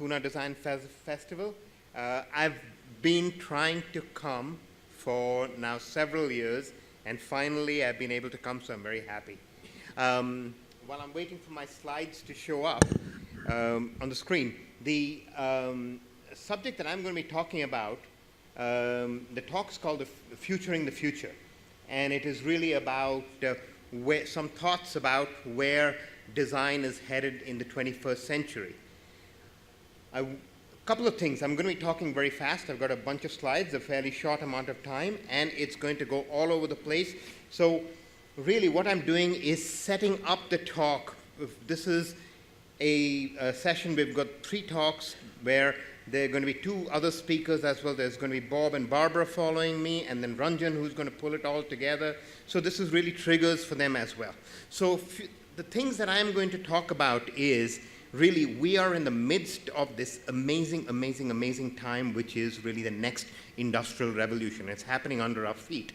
Pune Design Festival. I've been trying to come for now several years, and finally I've been able to come, so I'm very happy. While I'm waiting for my slides to show up on the screen, the subject that I'm going to be talking about, the talk's called Futuring the Future, and it is really about some thoughts about where design is headed in the 21st century. A couple of things. I'm going to be talking very fast. I've got a bunch of slides, a fairly short amount of time, and it's going to go all over the place. So really what I'm doing is setting up the talk. This is a session. We've got 3 talks where there are going to be 2 other speakers as well. There's going to be Bob and Barbara following me, and then Ranjan, who's going to pull it all together. So this is really triggers for them as well. So the things that I'm going to talk about is really we are in the midst of this amazing, amazing, amazing time, which is really the next industrial revolution. It's happening under our feet.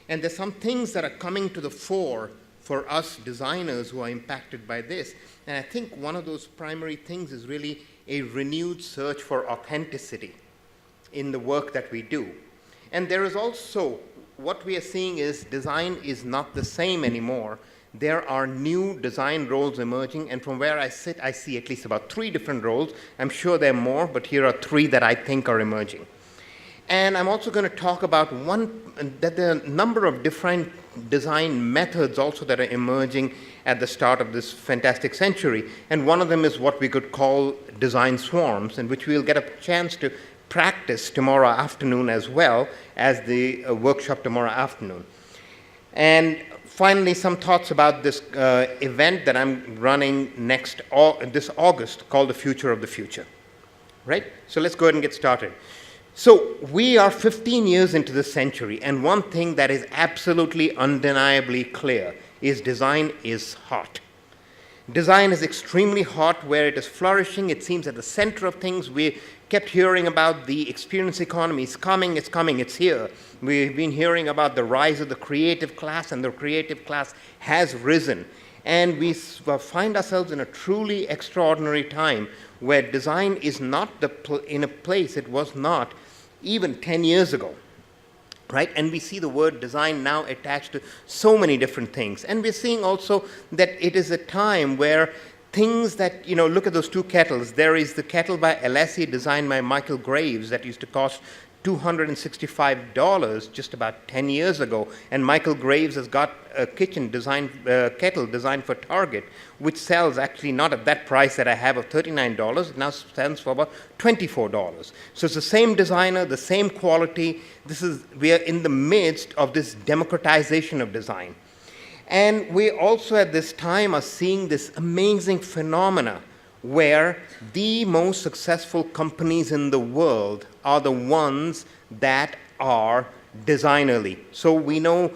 And there's some things that are coming to the fore for us designers who are impacted by this. And I think one of those primary things is really a renewed search for authenticity in the work that we do. And there is also, what we are seeing is design is not the same anymore. There are new design roles emerging, and from where I sit, I see at least about 3 different roles. I'm sure there are more, but here are 3 that I think are emerging. And I'm also going to talk about that there are a number of different design methods also that are emerging at the start of this fantastic century. And one of them is what we could call design swarms, in which we'll get a chance to practice tomorrow afternoon as well as the workshop tomorrow afternoon. And finally, some thoughts about this event that I'm running this August called The Future of the Future. Right? So let's go ahead and get started. So we are 15 years into the century, and one thing that is absolutely undeniably clear is design is hot. Design is extremely hot, where it is flourishing. It seems at the center of things. We kept hearing about the experience economy. It's coming, it's here. We've been hearing about the rise of the creative class, and the creative class has risen. And we find ourselves in a truly extraordinary time where design is not in a place it was not even 10 years ago. Right? And we see the word design now attached to so many different things. And we're seeing also that it is a time where things that, look at those 2 kettles. There is the kettle by Alessi designed by Michael Graves that used to cost $265 just about 10 years ago. And Michael Graves has got a kettle designed for Target, which sells actually not at that price that I have of $39. It now sells for about $24. So it's the same designer, the same quality. We are in the midst of this democratization of design. And we also at this time are seeing this amazing phenomena where the most successful companies in the world are the ones that are designerly. So we know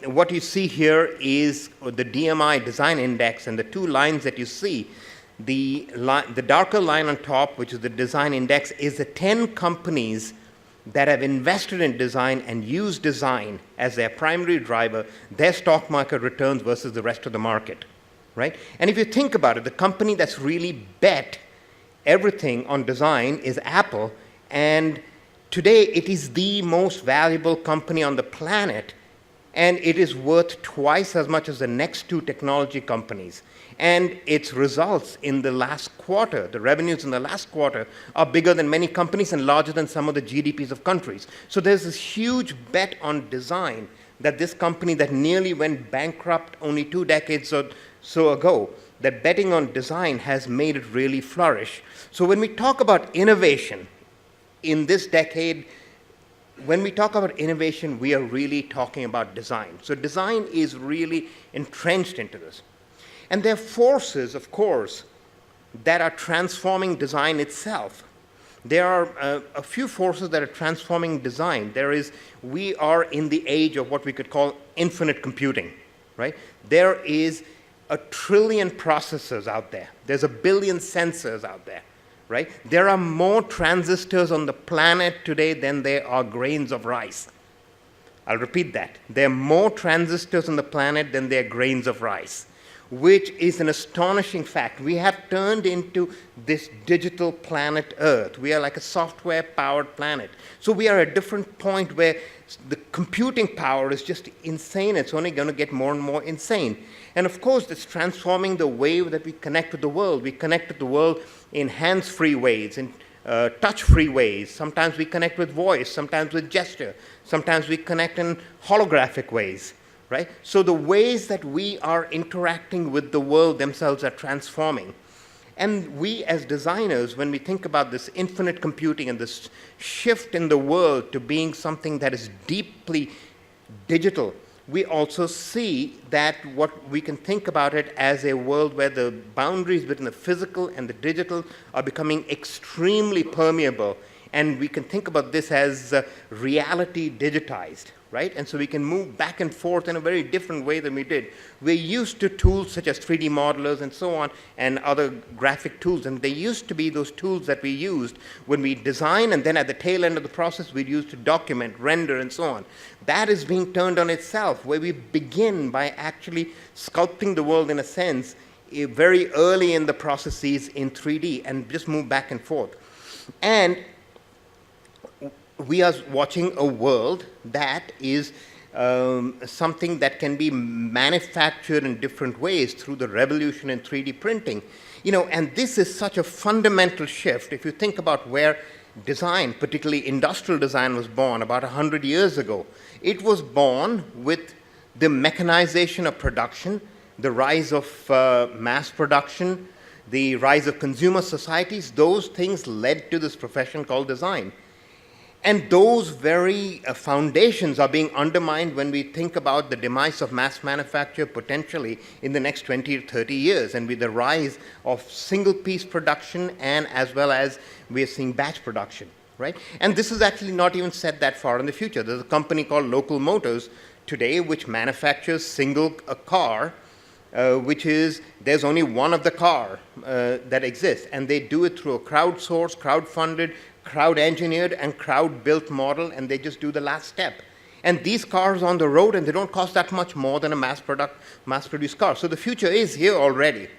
what you see here is the DMI design index, and the 2 lines that you see, the darker line on top, which is the design index, is the 10 companies that have invested in design and used design as their primary driver, their stock market returns versus the rest of the market. Right? And if you think about it, the company that's really bet everything on design is Apple, and today it is the most valuable company on the planet, and it is worth twice as much as the next 2 technology companies. And its results in the last quarter, the revenues in the last quarter, are bigger than many companies and larger than some of the GDPs of countries. So there's this huge bet on design that this company that nearly went bankrupt only 2 decades or so ago, that betting on design has made it really flourish. So when we talk about innovation in this decade, when we talk about innovation, we are really talking about design. So design is really entrenched into this. And there are forces, of course, that are transforming design itself. There are a few forces that are transforming design. We are in the age of what we could call infinite computing, right? There is 1 trillion processors out there. There's 1 billion sensors out there, right? There are more transistors on the planet today than there are grains of rice. I'll repeat that. There are more transistors on the planet than there are grains of rice. which is an astonishing fact. We have turned into this digital planet Earth. We are like a software-powered planet. So we are at a different point where the computing power is just insane. It's only going to get more and more insane. And of course, it's transforming the way that we connect with the world. We connect with the world in hands-free ways, in touch-free ways. Sometimes we connect with voice, sometimes with gesture. Sometimes we connect in holographic ways. Right? So the ways that we are interacting with the world themselves are transforming. And we as designers, when we think about this infinite computing and this shift in the world to being something that is deeply digital, we also see that what we can think about it as a world where the boundaries between the physical and the digital are becoming extremely permeable. And we can think about this as reality digitized. Right? And so we can move back and forth in a very different way than we did. We're used to tools such as 3D modelers and so on, and other graphic tools, and they used to be those tools that we used when we design, and then at the tail end of the process, we'd use to document, render, and so on. That is being turned on itself, where we begin by actually sculpting the world in a sense, very early in the processes in 3D, and just move back and forth. And we are watching a world that is something that can be manufactured in different ways through the revolution in 3D printing. You know, and this is such a fundamental shift. If you think about where design, particularly industrial design, was born about 100 years ago, it was born with the mechanization of production, the rise of mass production, the rise of consumer societies. Those things led to this profession called design. And those very foundations are being undermined when we think about the demise of mass manufacture potentially in the next 20 to 30 years, and with the rise of single-piece production, and as well as we are seeing batch production, right? And this is actually not even set that far in the future. There's a company called Local Motors today which manufactures a car, which is, there's only one of the car that exists, and they do it through a crowdsourced, crowd-funded, crowd-engineered, and crowd-built model, and they just do the last step. And these cars on the road, and they don't cost that much more than a mass-produced car. So the future is here already.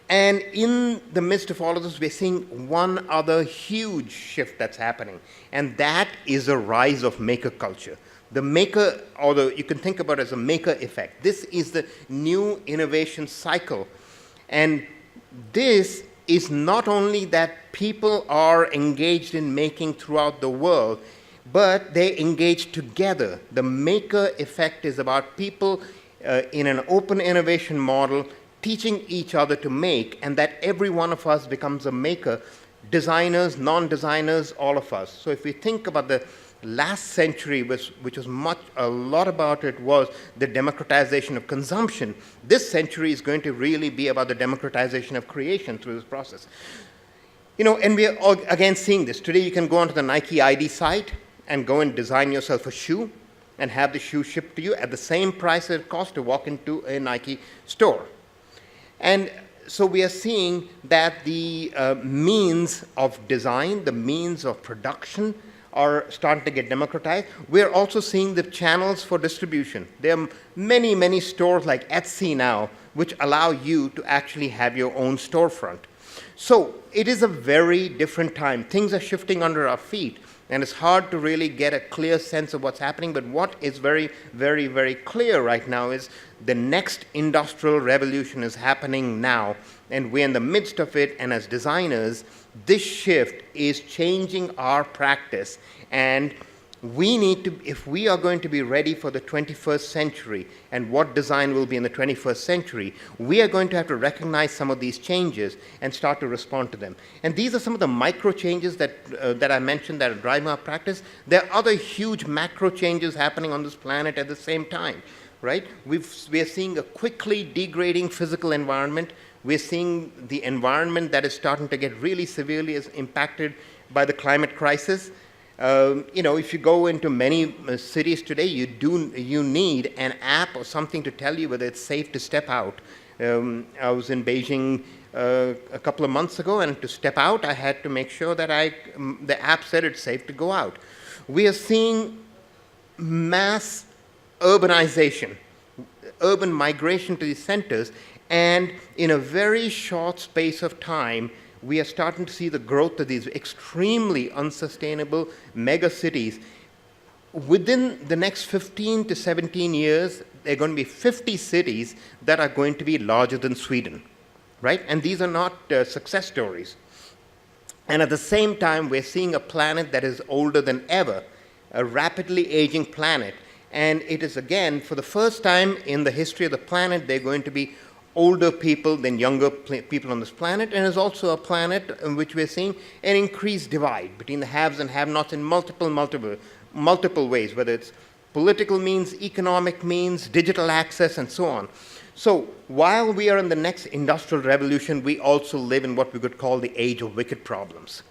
And in the midst of all of this, we're seeing one other huge shift that's happening, and that is a rise of maker culture. The maker, although you can think about it as a maker effect. This is the new innovation cycle. And this is not only that people are engaged in making throughout the world, but they engage together. The maker effect is about people in an open innovation model teaching each other to make, and that every one of us becomes a maker, designers, non-designers, all of us. So if we think about the last century, which was a lot about it was the democratization of consumption. This century is going to really be about the democratization of creation through this process. You know, and we are all, again, seeing this. Today you can go onto the Nike ID site and go and design yourself a shoe and have the shoe shipped to you at the same price it costs to walk into a Nike store. And so we are seeing that the means of design, the means of production, are starting to get democratized. We're also seeing the channels for distribution. There are many, many stores like Etsy now, which allow you to actually have your own storefront. So it is a very different time. Things are shifting under our feet, and it's hard to really get a clear sense of what's happening, but what is very, very, very clear right now is the next industrial revolution is happening now, and we're in the midst of it, and as designers, this shift is changing our practice, and we need to, if we are going to be ready for the 21st century and what design will be in the 21st century, we are going to have to recognize some of these changes and start to respond to them. And these are some of the micro changes that I mentioned that are driving our practice. There are other huge macro changes happening on this planet at the same time, right? We are seeing a quickly degrading physical environment. We're seeing the environment that is starting to get really severely impacted by the climate crisis. You know, if you go into many cities today, you need an app or something to tell you whether it's safe to step out. I was in Beijing a couple of months ago, and to step out, I had to make sure that the app said it's safe to go out. We are seeing mass urbanization, urban migration to these centers, And in a very short space of time, we are starting to see the growth of these extremely unsustainable mega cities. Within the next 15 to 17 years, there are going to be 50 cities that are going to be larger than Sweden, right? And these are not success stories. And at the same time, we're seeing a planet that is older than ever, a rapidly aging planet. And it is, again, for the first time in the history of the planet, they're going to be older people than younger people on this planet. And it's also a planet in which we're seeing an increased divide between the haves and have-nots in multiple ways, whether it's political means, economic means, digital access, and so on. So while we are in the next industrial revolution, we also live in what we could call the age of wicked problems,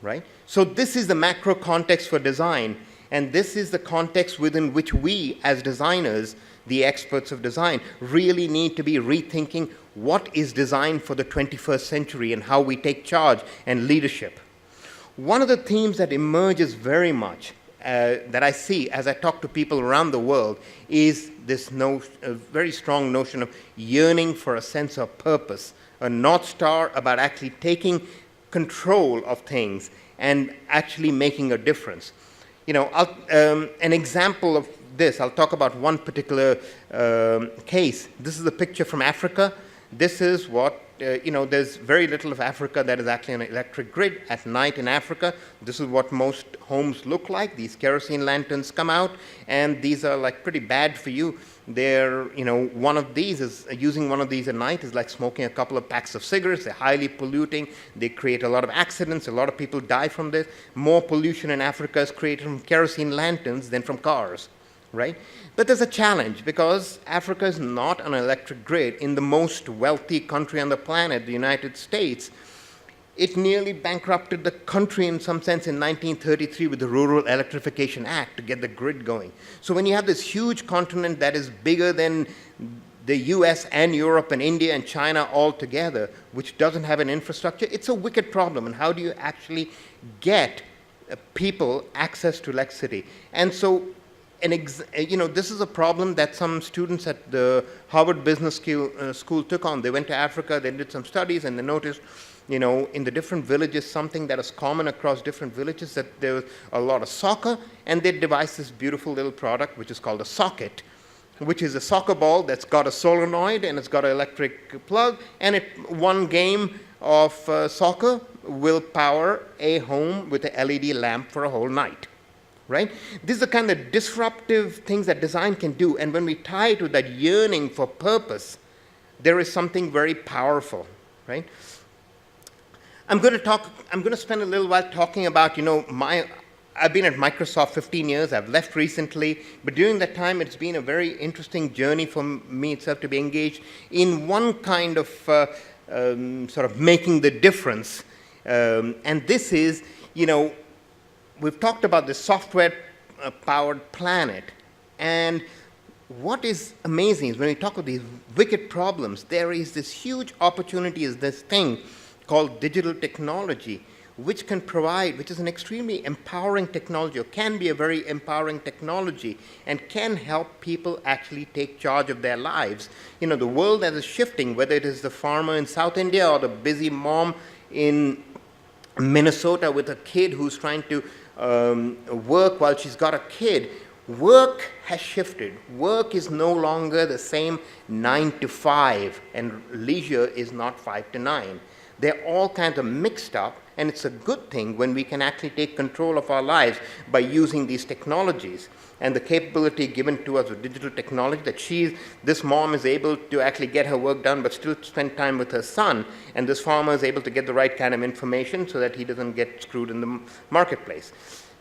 right? So this is the macro context for design, and this is the context within which we, as designers, the experts of design, really need to be rethinking what is design for the 21st century and how we take charge and leadership. One of the themes that emerges very much that I see as I talk to people around the world is this very strong notion of yearning for a sense of purpose, a North Star about actually taking control of things and actually making a difference. You know, an example of this, I'll talk about one particular case. This is a picture from Africa. This is what, there's very little of Africa that is actually an electric grid at night in Africa. This is what most homes look like. These kerosene lanterns come out, and these are like pretty bad for you. They're, using one of these at night is like smoking a couple of packs of cigarettes. They're highly polluting. They create a lot of accidents. A lot of people die from this. More pollution in Africa is created from kerosene lanterns than from cars, right? But there's a challenge because Africa is not an electric grid. In the most wealthy country on the planet, the United States, it nearly bankrupted the country in some sense in 1933 with the Rural Electrification Act to get the grid going. So when you have this huge continent that is bigger than the US and Europe and India and China all together, which doesn't have an infrastructure, it's a wicked problem. And how do you actually get people access to electricity? And so this is a problem that some students at the Harvard Business School took on. They went to Africa, they did some studies, and they noticed, in the different villages, something that is common across different villages, that there was a lot of soccer, and they devised this beautiful little product, which is called a socket, which is a soccer ball that's got a solenoid, and it's got an electric plug, and one game of soccer will power a home with an LED lamp for a whole night. Right? These are the kind of disruptive things that design can do. And when we tie it with that yearning for purpose, there is something very powerful, right? I'm going to spend a little while talking about, I've been at Microsoft 15 years. I've left recently. But during that time, it's been a very interesting journey for me itself to be engaged in one kind of sort of making the difference. And this is, we've talked about the software-powered planet, and what is amazing is when we talk about these wicked problems, there is this huge opportunity, is this thing called digital technology, which is an extremely empowering technology, or can be a very empowering technology, and can help people actually take charge of their lives. The world that is shifting, whether it is the farmer in South India or the busy mom in Minnesota with a kid who's trying to work while she's got a kid, work has shifted. Work is no longer the same 9 to 5, and leisure is not 5 to 9. They're all kind of mixed up, and it's a good thing when we can actually take control of our lives by using these technologies. And the capability given to us with digital technology that this mom is able to actually get her work done but still spend time with her son, and this farmer is able to get the right kind of information so that he doesn't get screwed in the marketplace.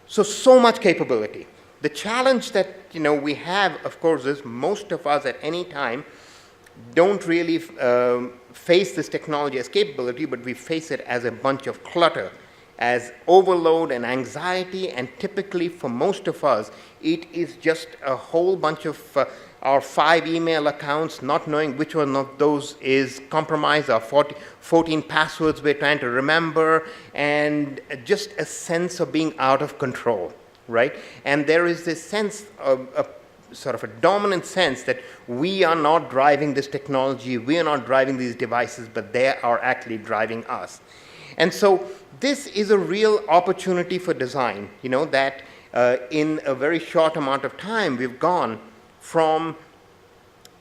So much capability. The challenge that we have, of course, is most of us at any time don't really face this technology as capability, but we face it as a bunch of clutter, as overload and anxiety, and typically for most of us, it is just a whole bunch of our 5 email accounts, not knowing which one of those is compromised, our 14 passwords we're trying to remember, and just a sense of being out of control, right? And there is this sense of sort of a dominant sense that we are not driving this technology, we are not driving these devices, but they are actually driving us. And so this is a real opportunity for design, that in a very short amount of time, we've gone from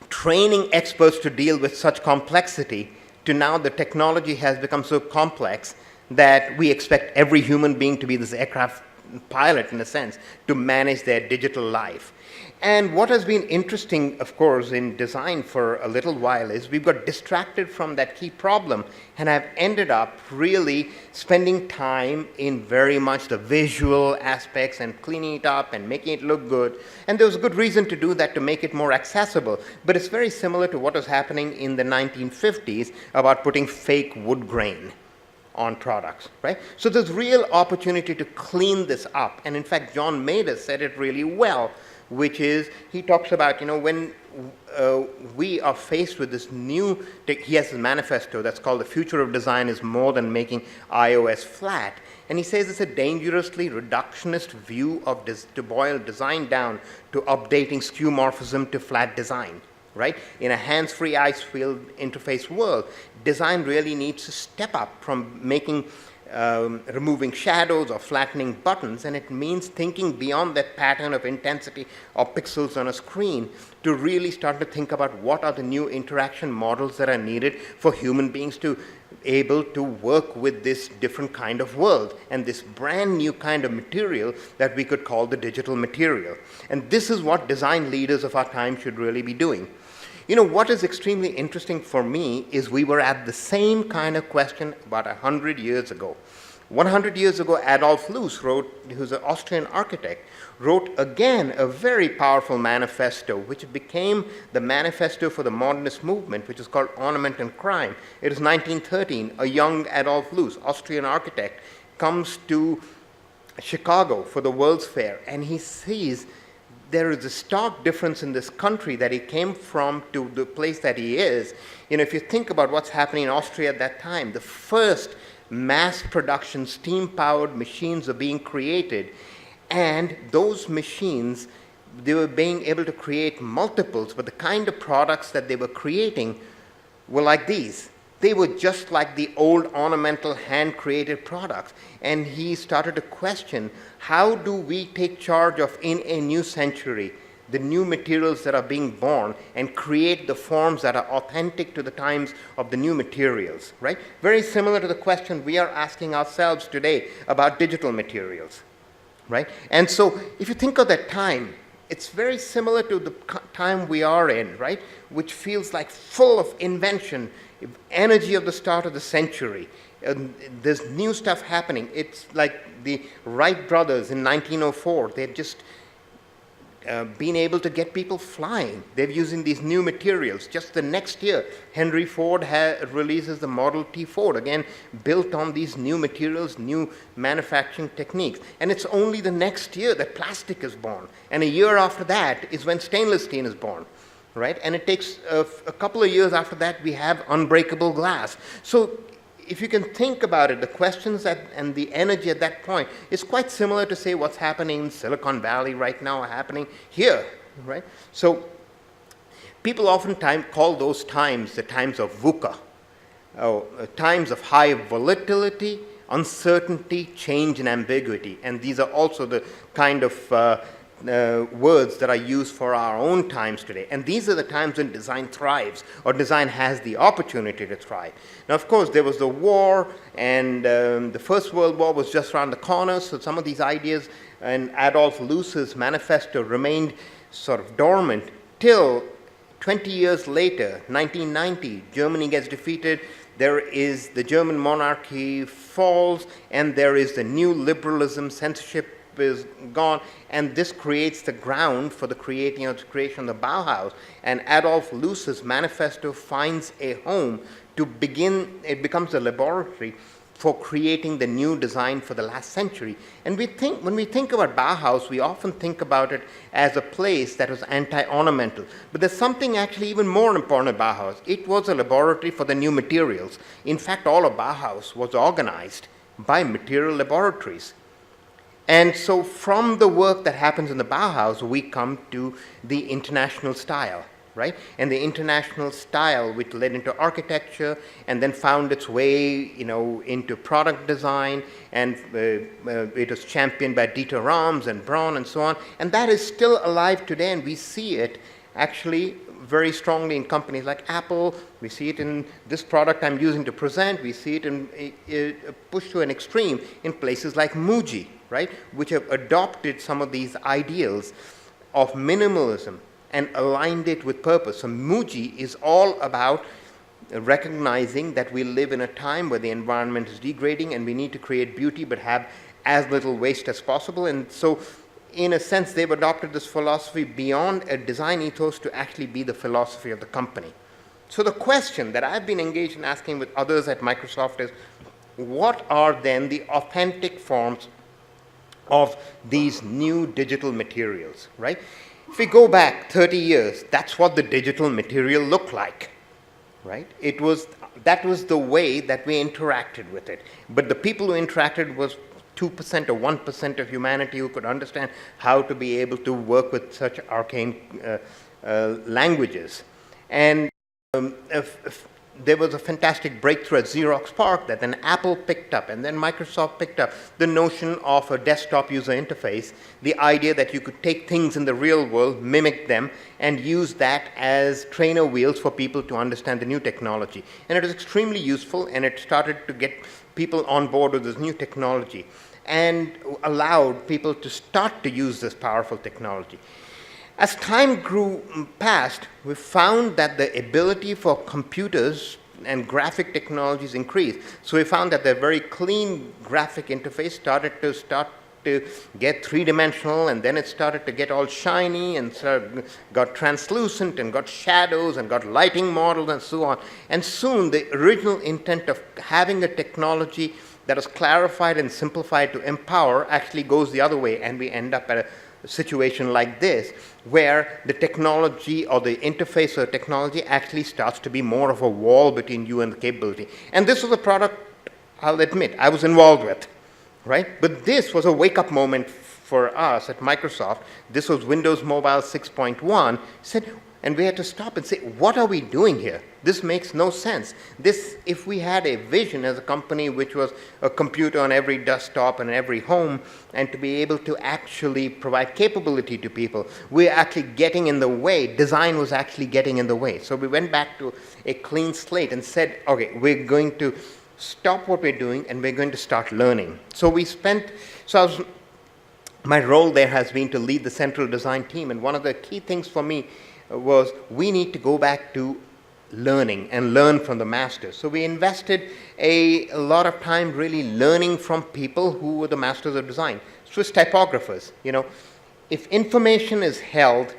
training experts to deal with such complexity to now the technology has become so complex that we expect every human being to be this aircraft pilot, in a sense, to manage their digital life. And what has been interesting, of course, in design for a little while is we've got distracted from that key problem and have ended up really spending time in very much the visual aspects and cleaning it up and making it look good. And there was a good reason to do that, to make it more accessible. But it's very similar to what was happening in the 1950s about putting fake wood grain on products, right? So there's real opportunity to clean this up. And in fact, John Mader said it really well, which is, he talks about, when we are faced with this new, he has a manifesto that's called The Future of Design is More Than Making iOS Flat. And he says it's a dangerously reductionist view of to boil design down to updating skeuomorphism to flat design, right? In a hands-free ice-filled interface world, design really needs to step up from making removing shadows or flattening buttons, and it means thinking beyond that pattern of intensity or pixels on a screen to really start to think about what are the new interaction models that are needed for human beings to able to work with this different kind of world and this brand new kind of material that we could call the digital material. And this is what design leaders of our time should really be doing. What is extremely interesting for me is we were at the same kind of question about 100 years ago. 100 years ago, Adolf Loos who's an Austrian architect, wrote again a very powerful manifesto, which became the manifesto for the Modernist movement, which is called Ornament and Crime. It is 1913. A young Adolf Loos, Austrian architect, comes to Chicago for the World's Fair, and he sees there is a stark difference in this country that he came from to the place that he is. If you think about what's happening in Austria at that time, the first mass production steam-powered machines are being created, and those machines, they were being able to create multiples, but the kind of products that they were creating were like these. They were just like the old ornamental hand-created products. And he started to question, how do we take charge of, in a new century, the new materials that are being born and create the forms that are authentic to the times of the new materials, right? Very similar to the question we are asking ourselves today about digital materials, right? And so if you think of that time, it's very similar to the time we are in, right? Which feels like full of invention, energy of the start of the century. There's new stuff happening. It's like the Wright brothers in 1904. They've just been able to get people flying. They're using these new materials. Just the next year, Henry Ford releases the Model T Ford, again, built on these new materials, new manufacturing techniques. And it's only the next year that plastic is born. And a year after that is when stainless steel is born. Right? And it takes a couple of years after that, we have unbreakable glass. So if you can think about it, the questions and the energy at that point is quite similar to, say, what's happening in Silicon Valley right now, happening here, right? So people oftentimes call those times the times of VUCA, times of high volatility, uncertainty, change, and ambiguity. And these are also the kind of words that are used for our own times today. And these are the times when design thrives, or design has the opportunity to thrive. Now, of course, there was the war, and the First World War was just around the corner, so some of these ideas in Adolf Loos's manifesto remained sort of dormant till 20 years later, 1990, Germany gets defeated, there is the German monarchy falls, and there is the new liberalism, censorship is gone, and this creates the ground for the creation of the Bauhaus. And Adolf Loos's manifesto finds a home to begin, it becomes a laboratory for creating the new design for the last century. And when we think about Bauhaus, we often think about it as a place that was anti-ornamental. But there's something actually even more important about Bauhaus. It was a laboratory for the new materials. In fact, all of Bauhaus was organized by material laboratories. And so from the work that happens in the Bauhaus, we come to the international style, right? And the international style, which led into architecture and then found its way, into product design, and it was championed by Dieter Rams and Braun and so on. And that is still alive today, and we see it actually very strongly in companies like Apple. We see it in this product I'm using to present. We see it in pushed to an extreme in places like Muji, right, which have adopted some of these ideals of minimalism and aligned it with purpose. So Muji is all about recognizing that we live in a time where the environment is degrading and we need to create beauty but have as little waste as possible. And so in a sense, they've adopted this philosophy beyond a design ethos to actually be the philosophy of the company. So the question that I've been engaged in asking with others at Microsoft is, what are then the authentic forms of these new digital materials, right? If we go back 30 years, that's what the digital material looked like, right? That was the way that we interacted with it. But the people who interacted was 2% or 1% of humanity who could understand how to be able to work with such arcane languages. And there was a fantastic breakthrough at Xerox PARC that then Apple picked up, and then Microsoft picked up the notion of a desktop user interface, the idea that you could take things in the real world, mimic them, and use that as trainer wheels for people to understand the new technology. And it was extremely useful, and it started to get people on board with this new technology and allowed people to start to use this powerful technology. As time grew past, we found that the ability for computers and graphic technologies increased. So we found that the very clean graphic interface started to get three-dimensional, and then it started to get all shiny and got translucent and got shadows and got lighting models and so on. And soon the original intent of having a technology that is clarified and simplified to empower actually goes the other way, and we end up at a situation like this, where the technology or the interface of technology actually starts to be more of a wall between you and the capability. And this was a product, I'll admit, I was involved with, right? But this was a wake-up moment for us at Microsoft. This was Windows Mobile 6.1. And we had to stop and say, what are we doing here? This makes no sense. If we had a vision as a company which was a computer on every desktop and every home, and to be able to actually provide capability to people, we're actually getting in the way. Design was actually getting in the way. So we went back to a clean slate and said, okay, we're going to stop what we're doing and we're going to start learning. My role there has been to lead the central design team, and one of the key things for me was we need to go back to learning and learn from the masters. So we invested a lot of time really learning from people who were the masters of design. Swiss typographers, if information is held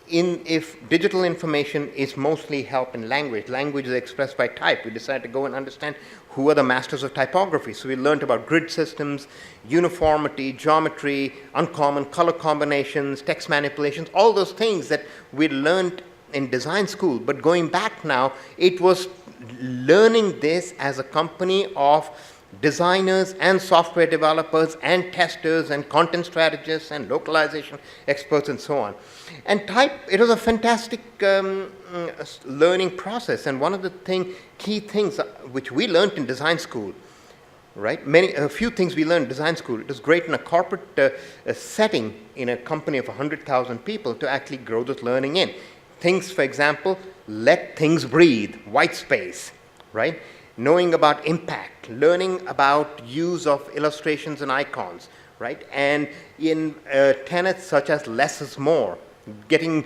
if digital information is mostly held in language is expressed by type, we decided to go and understand who are the masters of typography. So we learned about grid systems, uniformity, geometry, uncommon color combinations, text manipulations, all those things that we learned in design school. But going back now, it was learning this as a company of designers and software developers and testers and content strategists and localization experts and so on. And it was a fantastic learning process. And one of the key things which we learned in design school, right? A few things we learned in design school. It was great in a corporate setting in a company of 100,000 people to actually grow this learning in. Things, for example, let things breathe, white space, right? Knowing about impact, learning about use of illustrations and icons, right? And in tenets such as less is more, getting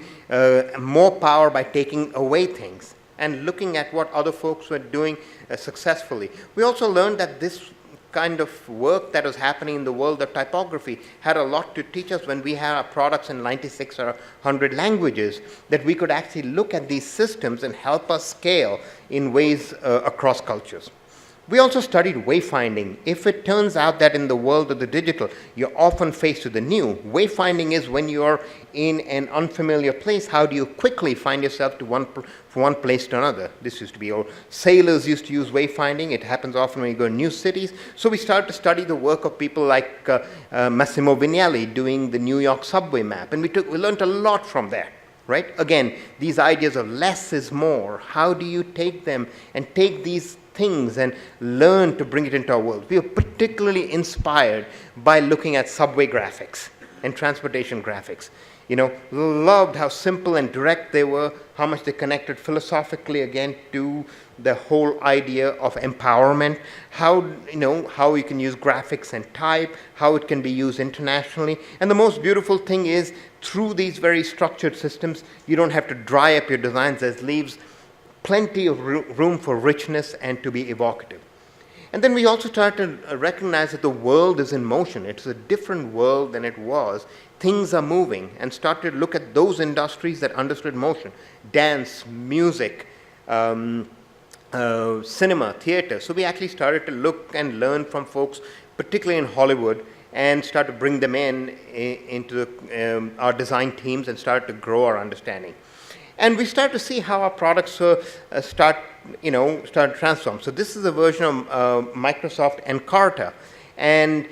more power by taking away things, and looking at what other folks were doing successfully. We also learned that this kind of work that was happening in the world of typography had a lot to teach us when we had our products in 96 or 100 languages, that we could actually look at these systems and help us scale in ways across cultures. We also studied wayfinding. If it turns out that in the world of the digital, you're often faced with the new, wayfinding is when you're in an unfamiliar place, how do you quickly find yourself to from one place to another? This used to be old. Sailors used to use wayfinding. It happens often when you go to new cities. So we started to study the work of people like Massimo Vignelli doing the New York subway map. And we learned a lot from there. Right? Again, these ideas of less is more. How do you take them and take these things and learn to bring it into our world? We were particularly inspired by looking at subway graphics and transportation graphics. Loved how simple and direct they were, how much they connected philosophically again to the whole idea of empowerment, how you can use graphics and type, how it can be used internationally. And the most beautiful thing is, through these very structured systems, you don't have to dry up your designs. It leaves plenty of room for richness and to be evocative. And then we also started to recognize that the world is in motion. It's a different world than it was. Things are moving, and started to look at those industries that understood motion: dance, music, cinema, theater. So we actually started to look and learn from folks, particularly in Hollywood, and start to bring them into our design teams and start to grow our understanding. And we start to see how our products start to transform. So this is a version of Microsoft Encarta. And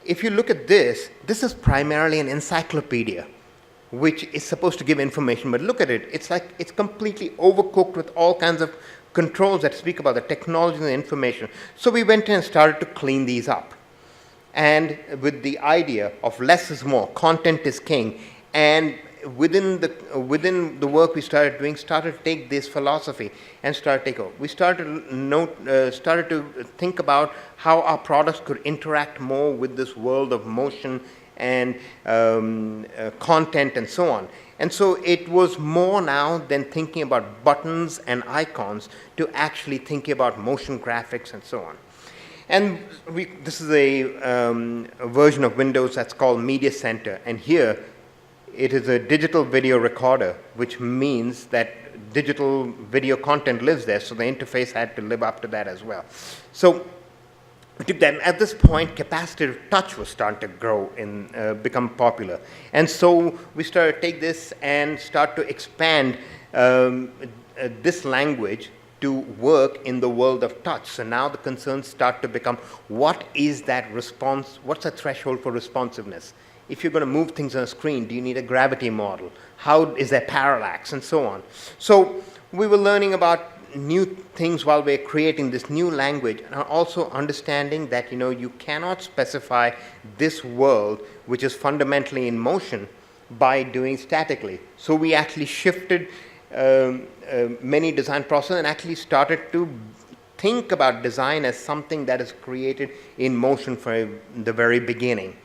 if you look at this is primarily an encyclopedia, which is supposed to give information. But look at it. It's like it's completely overcooked with all kinds of controls that speak about the technology and the information. So we went in and started to clean these up. And with the idea of less is more, content is king, and within the work we started doing, started to take this philosophy and started to take over. We started to think about how our products could interact more with this world of motion and content and so on. And so it was more now than thinking about buttons and icons to actually thinking about motion graphics and so on. And this is a version of Windows that's called Media Center. And here, it is a digital video recorder, which means that digital video content lives there, so the interface had to live up to that as well. So we took that. At this point, capacitive touch was starting to grow and become popular. And so we started to take this and start to expand this language to work in the world of touch. So now the concerns start to become, what is that response? What's the threshold for responsiveness? If you're going to move things on a screen, do you need a gravity model? How is there parallax and so on? So we were learning about new things while we're creating this new language, and also understanding that you cannot specify this world, which is fundamentally in motion, by doing statically. So we actually shifted many design processes and actually started to think about design as something that is created in motion from the very beginning.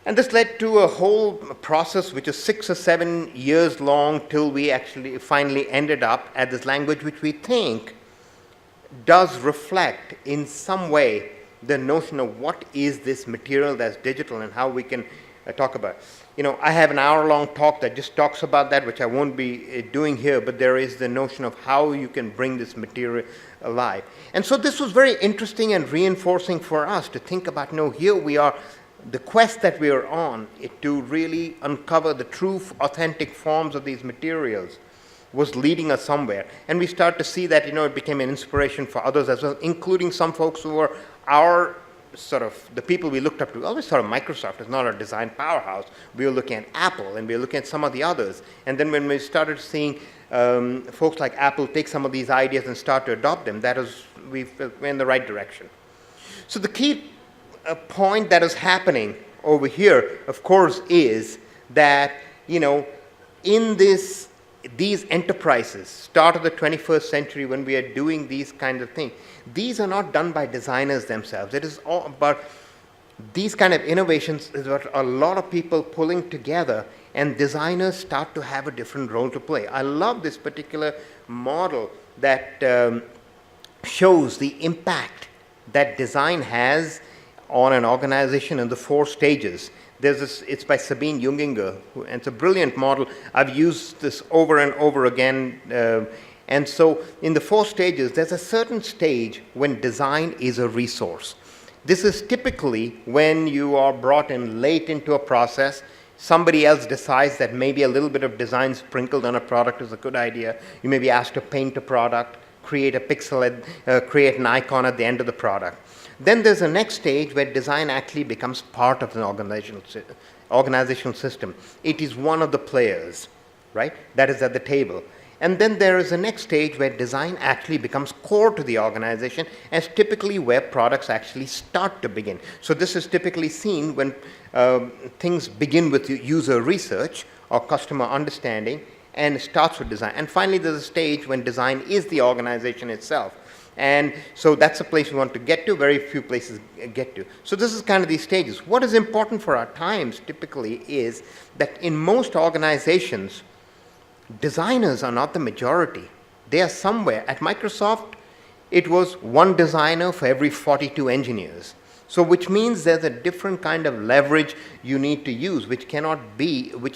And this led to a whole process which is 6 or 7 years long till we actually finally ended up at this language which we think does reflect in some way the notion of what is this material that's digital and how we can talk about it. I have an hour-long talk that just talks about that, which I won't be doing here, but there is the notion of how you can bring this material alive. And so this was very interesting and reinforcing for us to think about, here we are, the quest that we are on to really uncover the true, authentic forms of these materials was leading us somewhere. And we start to see that, it became an inspiration for others as well, including some folks who were the people we looked up to. We always thought of Microsoft as not our design powerhouse. We were looking at Apple, and we were looking at some of the others. And then when we started seeing folks like Apple take some of these ideas and start to adopt them, we're in the right direction. So the key point that is happening over here, of course, is that, in these enterprises, start of the 21st century, when we are doing these kinds of things, these are not done by designers themselves. It is all about these kind of innovations is what a lot of people pulling together, and designers start to have a different role to play. I love this particular model that shows the impact that design has on an organization in the 4 stages. It's by Sabine Junginger, and it's a brilliant model. I've used this over and over again And so in the 4 stages, there's a certain stage when design is a resource. This is typically when you are brought in late into a process. Somebody else decides that maybe a little bit of design sprinkled on a product is a good idea. You may be asked to paint a product, create a pixel, create an icon at the end of the product. Then there's a next stage where design actually becomes part of an organizational system. It is one of the players, right, that is at the table. And then there is a next stage where design actually becomes core to the organization, as typically where products actually start to begin. So this is typically seen when things begin with user research or customer understanding and starts with design. And finally, there's a stage when design is the organization itself. And so that's a place we want to get to, very few places get to. So this is kind of these stages. What is important for our times typically is that in most organizations, designers are not the majority. They are somewhere. At Microsoft, it was 1 designer for every 42 engineers. So which means there's a different kind of leverage you need to use, which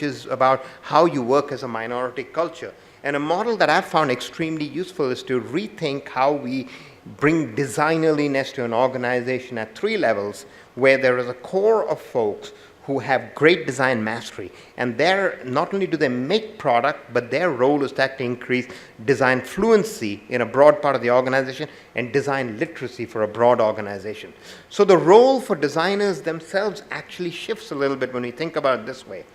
is about how you work as a minority culture. And a model that I've found extremely useful is to rethink how we bring designerliness to an organization at 3 levels, where there is a core of folks who have great design mastery. And not only do they make product, but their role is to actually increase design fluency in a broad part of the organization and design literacy for a broad organization. So the role for designers themselves actually shifts a little bit when we think about it this way.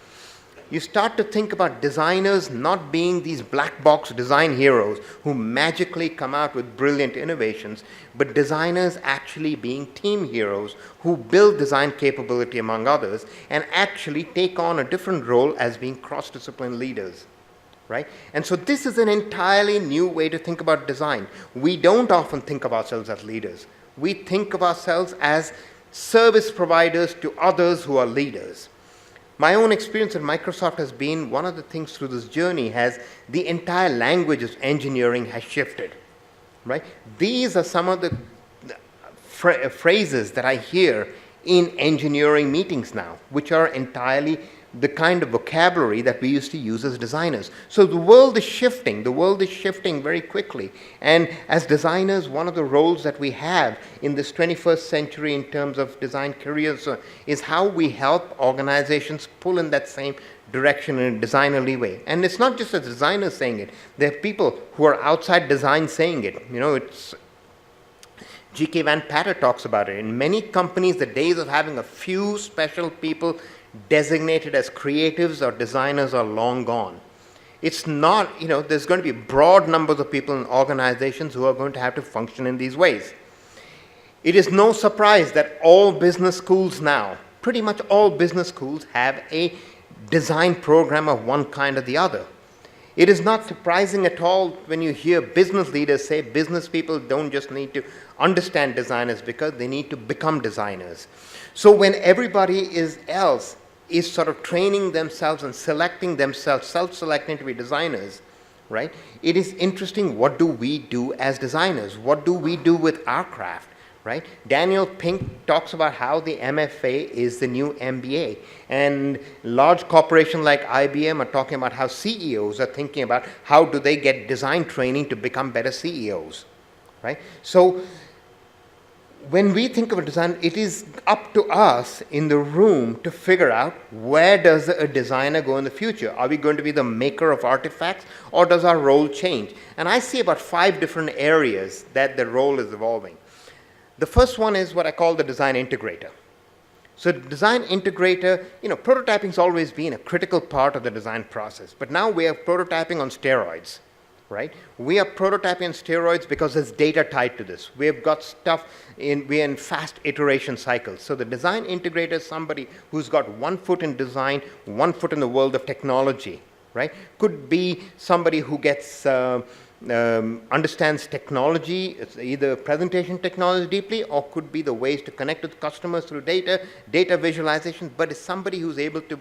You start to think about designers not being these black box design heroes who magically come out with brilliant innovations, but designers actually being team heroes who build design capability among others and actually take on a different role as being cross-discipline leaders, right? And so this is an entirely new way to think about design. We don't often think of ourselves as leaders. We think of ourselves as service providers to others who are leaders. My own experience at Microsoft has been one of the things through this journey has the entire language of engineering has shifted, right? These are some of the phrases that I hear in engineering meetings now, which are entirely the kind of vocabulary that we used to use as designers. So the world is shifting. The world is shifting very quickly. And as designers, one of the roles that we have in this 21st century in terms of design careers is how we help organizations pull in that same direction in a designerly way. And it's not just the designers saying it. There are people who are outside design saying it. You know, it's G.K. Van Patter talks about it. In many companies, the days of having a few special people designated as creatives or designers are long gone. It's not, there's going to be broad numbers of people in organizations who are going to have to function in these ways. It is no surprise that all business schools now, pretty much all business schools, have a design program of one kind or the other. It is not surprising at all when you hear business leaders say business people don't just need to understand designers because they need to become designers. So when everybody else is sort of training themselves and selecting themselves, self-selecting to be designers, right? It is interesting, what do we do as designers? What do we do with our craft, right? Daniel Pink talks about how the MFA is the new MBA. And large corporations like IBM are talking about how CEOs are thinking about how do they get design training to become better CEOs, right? So when we think of a design, it is up to us in the room to figure out where does a designer go in the future. Are we going to be the maker of artifacts, or does our role change? And I see about 5 different areas that the role is evolving. The first one is what I call the design integrator. So design integrator, prototyping has always been a critical part of the design process, but now we are prototyping on steroids. Right? We are prototyping on steroids because there's data tied to this. We've got stuff we're in fast iteration cycles. So the design integrator is somebody who's got 1 foot in design, 1 foot in the world of technology, right? Could be somebody who gets understands technology, it's either presentation technology deeply, or could be the ways to connect with customers through data visualization, but is somebody who's able to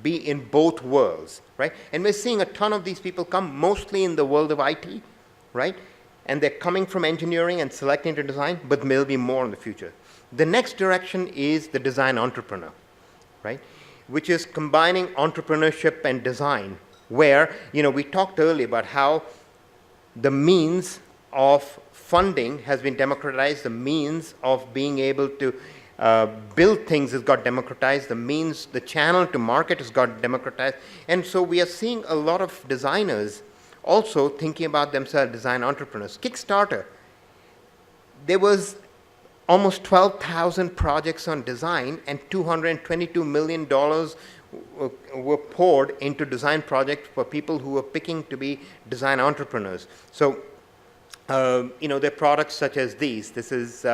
be in both worlds, right? And we're seeing a ton of these people come mostly in the world of IT, right? And they're coming from engineering and selecting to design, but there'll be more in the future. The next direction is the design entrepreneur, right? Which is combining entrepreneurship and design, where, we talked earlier about how the means of funding has been democratized, the means of being able to build things has got democratized, the channel to market has got democratized, and so we are seeing a lot of designers also thinking about themselves, design entrepreneurs. Kickstarter, there was almost 12,000 projects on design, and $222 million were poured into design projects for people who were picking to be design entrepreneurs. So, there are products such as these. This is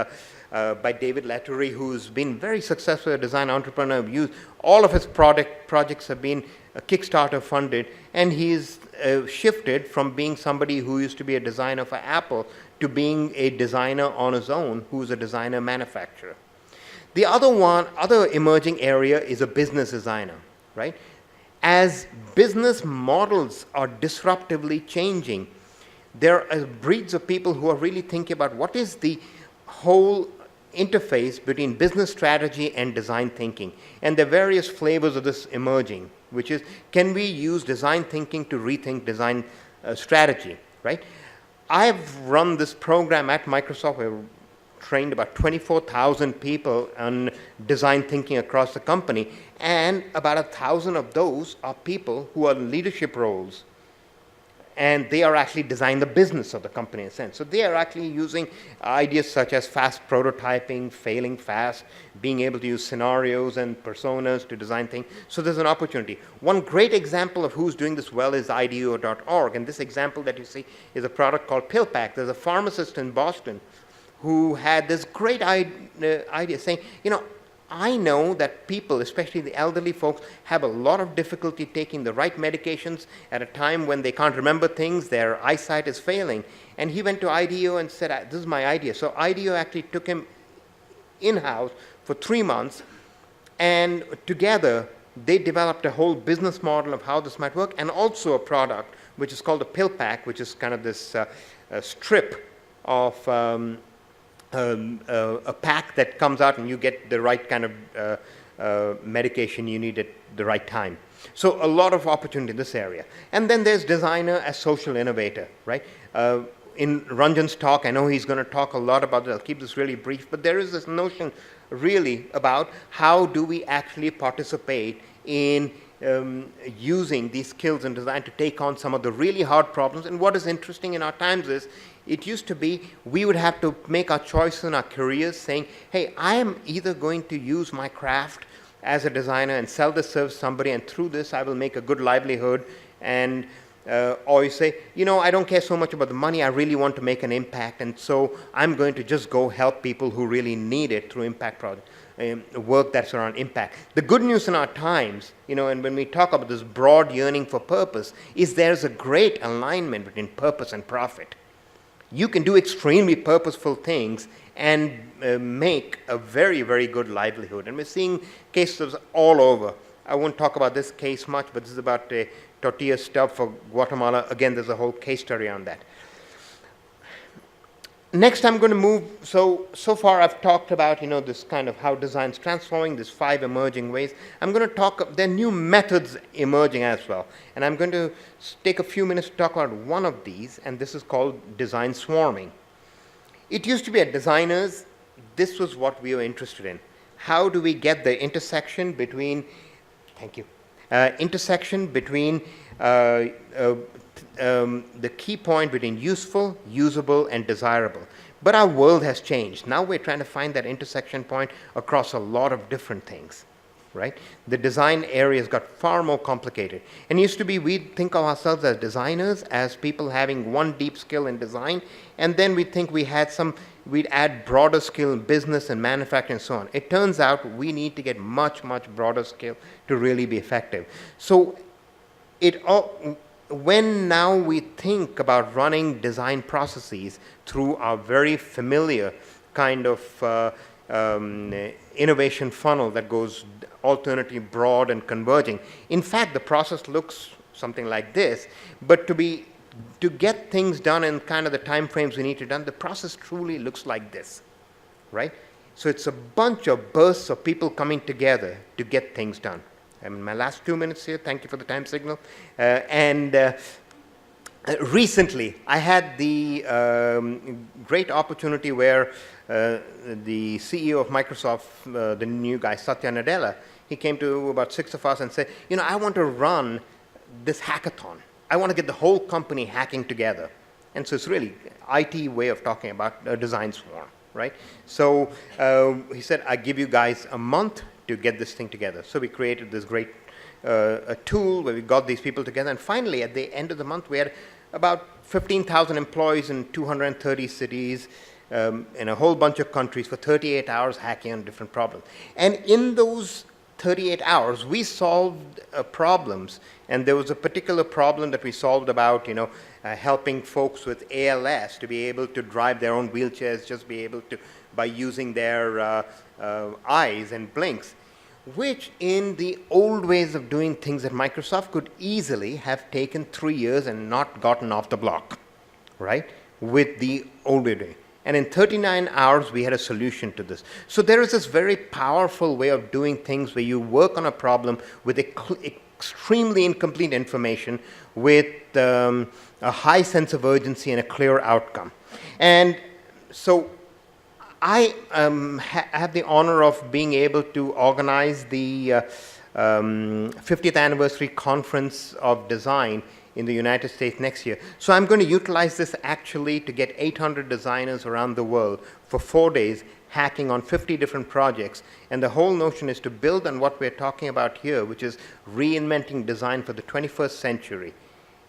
by David Latoury, who's been very successful, a design entrepreneur. All of his projects have been Kickstarter funded, and he's shifted from being somebody who used to be a designer for Apple to being a designer on his own, who's a designer manufacturer. The other emerging area is a business designer, right? As business models are disruptively changing, there are breeds of people who are really thinking about what is the whole interface between business strategy and design thinking. And there are various flavors of this emerging, which is, can we use design thinking to rethink design strategy, right? I've run this program at Microsoft. We've trained about 24,000 people on design thinking across the company, and about 1,000 of those are people who are in leadership roles, and they are actually designing the business of the company in a sense. So they are actually using ideas such as fast prototyping, failing fast, being able to use scenarios and personas to design things. So there's an opportunity. One great example of who's doing this well is IDEO.org, and this example that you see is a product called PillPack. There's a pharmacist in Boston who had this great idea saying, I know that people, especially the elderly folks, have a lot of difficulty taking the right medications at a time when they can't remember things, their eyesight is failing. And he went to IDEO and said, this is my idea. So IDEO actually took him in-house for 3 months, and together they developed a whole business model of how this might work, and also a product which is called a PillPack, which is kind of this strip of a pack that comes out and you get the right kind of medication you need at the right time. So a lot of opportunity in this area. And then there's designer as social innovator, right? In Ranjan's talk, I know he's going to talk a lot about this. I'll keep this really brief, but there is this notion really about how do we actually participate in using these skills in design to take on some of the really hard problems. And what is interesting in our times is, it used to be we would have to make our choice in our careers saying, hey, I am either going to use my craft as a designer and sell this service to somebody, and through this I will make a good livelihood, and or you say, I don't care so much about the money, I really want to make an impact, and so I'm going to just go help people who really need it through impact projects. Work that's around impact. The good news in our times, and when we talk about this broad yearning for purpose, is there's a great alignment between purpose and profit. You can do extremely purposeful things and make a very, very good livelihood. And we're seeing cases all over. I won't talk about this case much, but this is about a tortilla stub for Guatemala. Again, there's a whole case study on that. Next, I'm going to move, so far I've talked about, this kind of how design's transforming, these 5 emerging ways. I'm going to talk, there are new methods emerging as well. And I'm going to take a few minutes to talk about one of these, and this is called design swarming. It used to be at designers, this was what we were interested in. How do we get the intersection between, intersection between the key point between useful, usable, and desirable. But our world has changed. Now we're trying to find that intersection point across a lot of different things, right? The design areas got far more complicated. And it used to be we'd think of ourselves as designers, as people having one deep skill in design, and then we'd think we'd add broader skill in business and manufacturing and so on. It turns out we need to get much, much broader skill to really be effective. So when now we think about running design processes through our very familiar kind of innovation funnel that goes alternately broad and converging, in fact, the process looks something like this, but to get things done in kind of the time frames we need to done, the process truly looks like this, right? So it's a bunch of bursts of people coming together to get things done. I'm in my last 2 minutes here. Thank you for the time signal. Recently, I had the great opportunity where the CEO of Microsoft, the new guy, Satya Nadella, he came to about 6 of us and said, I want to run this hackathon. I want to get the whole company hacking together. And so it's really IT way of talking about a design swarm, right? So he said, I give you guys a month to get this thing together. So we created this great a tool where we got these people together. And finally, at the end of the month, we had about 15,000 employees in 230 cities in a whole bunch of countries for 38 hours hacking on different problems. And in those 38 hours, we solved problems. And there was a particular problem that we solved about, helping folks with ALS to be able to drive their own wheelchairs, just be able to, by using their eyes and blinks, which in the old ways of doing things at Microsoft could easily have taken 3 years and not gotten off the block, right, with the old way of doing. And in 39 hours, we had a solution to this. So there is this very powerful way of doing things where you work on a problem with extremely incomplete information with a high sense of urgency and a clear outcome. And so I have the honor of being able to organize the 50th anniversary conference of design in the United States next year. So I'm going to utilize this actually to get 800 designers around the world for 4 days hacking on 50 different projects. And the whole notion is to build on what we're talking about here, which is reinventing design for the 21st century.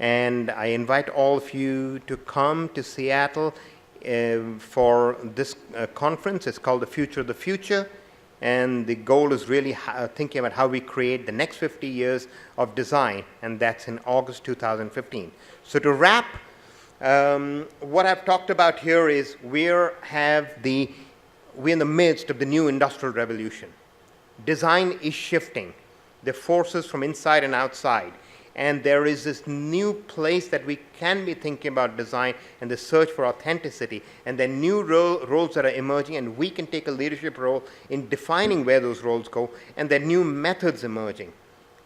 And I invite all of you to come to Seattle for this conference. It's called The Future of the Future, and the goal is really thinking about how we create the next 50 years of design, and that's in August 2015. So to wrap, what I've talked about here is we're in the midst of the new industrial revolution. Design is shifting. The forces from inside and outside. And there is this new place that we can be thinking about design and the search for authenticity. And there are new roles that are emerging, and we can take a leadership role in defining where those roles go. And there are new methods emerging.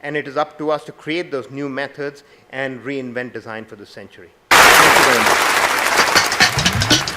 And it is up to us to create those new methods and reinvent design for the century. Thank you very much.